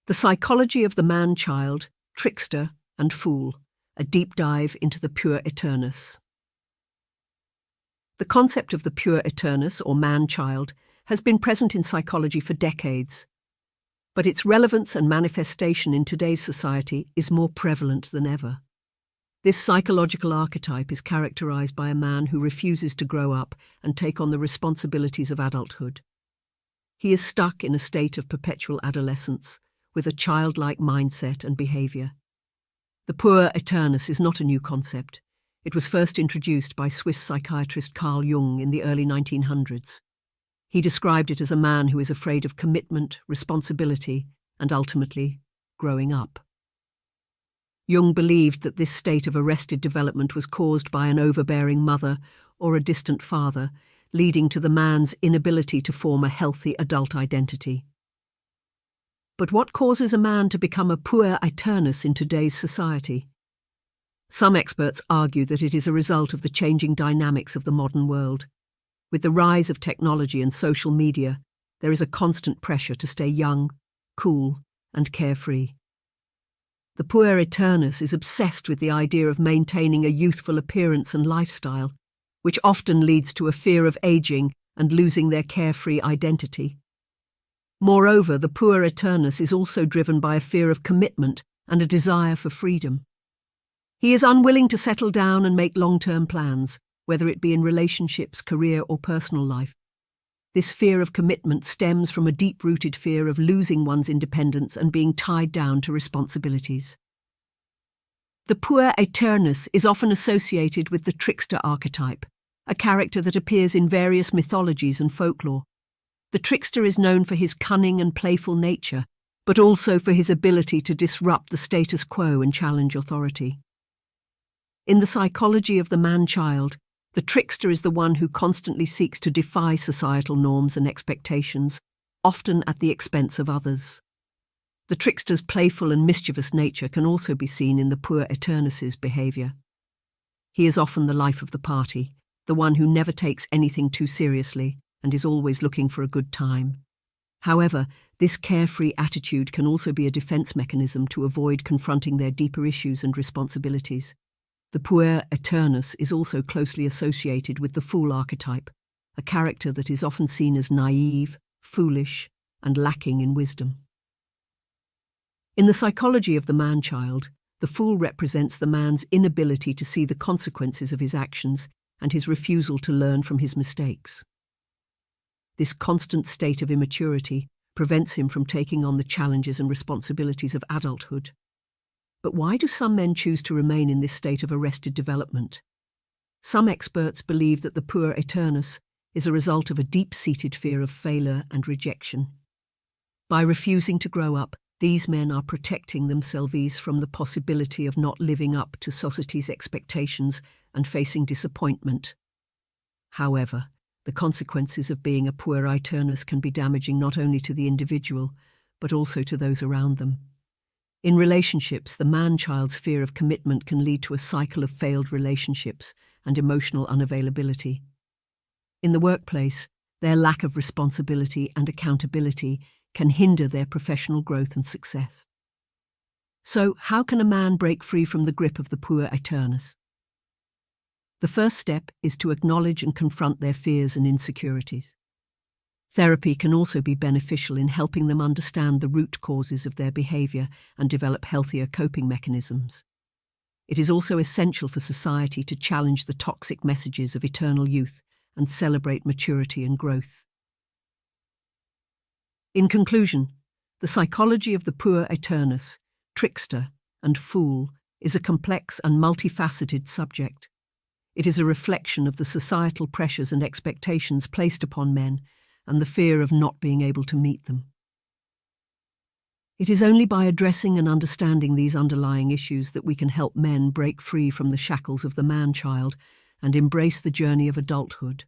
The Psychology of the Man-Child, Trickster and Fool, a deep dive into the Puer Aeternus. The concept of the Puer Aeternus, or man-child, has been present in psychology for decades, but its relevance and manifestation in today's society is more prevalent than ever. This psychological archetype is characterized by a man who refuses to grow up and take on the responsibilities of adulthood. He is stuck in a state of perpetual adolescence, with a childlike mindset and behavior. The Puer Aeternus is not a new concept. It was first introduced by Swiss psychiatrist Carl Jung in the early 1900s. He described it as a man who is afraid of commitment, responsibility, and ultimately, growing up. Jung believed that this state of arrested development was caused by an overbearing mother or a distant father, leading to the man's inability to form a healthy adult identity. But what causes a man to become a Puer Aeternus in today's society? Some experts argue that it is a result of the changing dynamics of the modern world. With the rise of technology and social media, there is a constant pressure to stay young, cool, and carefree. The Puer Aeternus is obsessed with the idea of maintaining a youthful appearance and lifestyle, which often leads to a fear of aging and losing their carefree identity. Moreover, the Puer Aeternus is also driven by a fear of commitment and a desire for freedom. He is unwilling to settle down and make long-term plans, whether it be in relationships, career, or personal life. This fear of commitment stems from a deep-rooted fear of losing one's independence and being tied down to responsibilities. The Puer Aeternus is often associated with the trickster archetype, a character that appears in various mythologies and folklore. The trickster is known for his cunning and playful nature, but also for his ability to disrupt the status quo and challenge authority. In the psychology of the man-child, the trickster is the one who constantly seeks to defy societal norms and expectations, often at the expense of others. The trickster's playful and mischievous nature can also be seen in the Puer Aeternus's behavior. He is often the life of the party, the one who never takes anything too seriously and is always looking for a good time. However, this carefree attitude can also be a defense mechanism to avoid confronting their deeper issues and responsibilities. The Puer Aeternus is also closely associated with the fool archetype, a character that is often seen as naive, foolish, and lacking in wisdom. In the psychology of the man-child, the fool represents the man's inability to see the consequences of his actions and his refusal to learn from his mistakes. This constant state of immaturity prevents him from taking on the challenges and responsibilities of adulthood. But why do some men choose to remain in this state of arrested development? Some experts believe that the Puer Aeternus is a result of a deep-seated fear of failure and rejection. By refusing to grow up, these men are protecting themselves from the possibility of not living up to society's expectations and facing disappointment. However, the consequences of being a Puer Aeternus can be damaging not only to the individual, but also to those around them. In relationships, the man-child's fear of commitment can lead to a cycle of failed relationships and emotional unavailability. In the workplace, their lack of responsibility and accountability can hinder their professional growth and success. So, how can a man break free from the grip of the Puer Aeternus? The first step is to acknowledge and confront their fears and insecurities. Therapy can also be beneficial in helping them understand the root causes of their behavior and develop healthier coping mechanisms. It is also essential for society to challenge the toxic messages of eternal youth and celebrate maturity and growth. In conclusion, the psychology of the Puer Aeternus, trickster, and fool is a complex and multifaceted subject. It is a reflection of the societal pressures and expectations placed upon men and the fear of not being able to meet them. It is only by addressing and understanding these underlying issues that we can help men break free from the shackles of the man-child and embrace the journey of adulthood.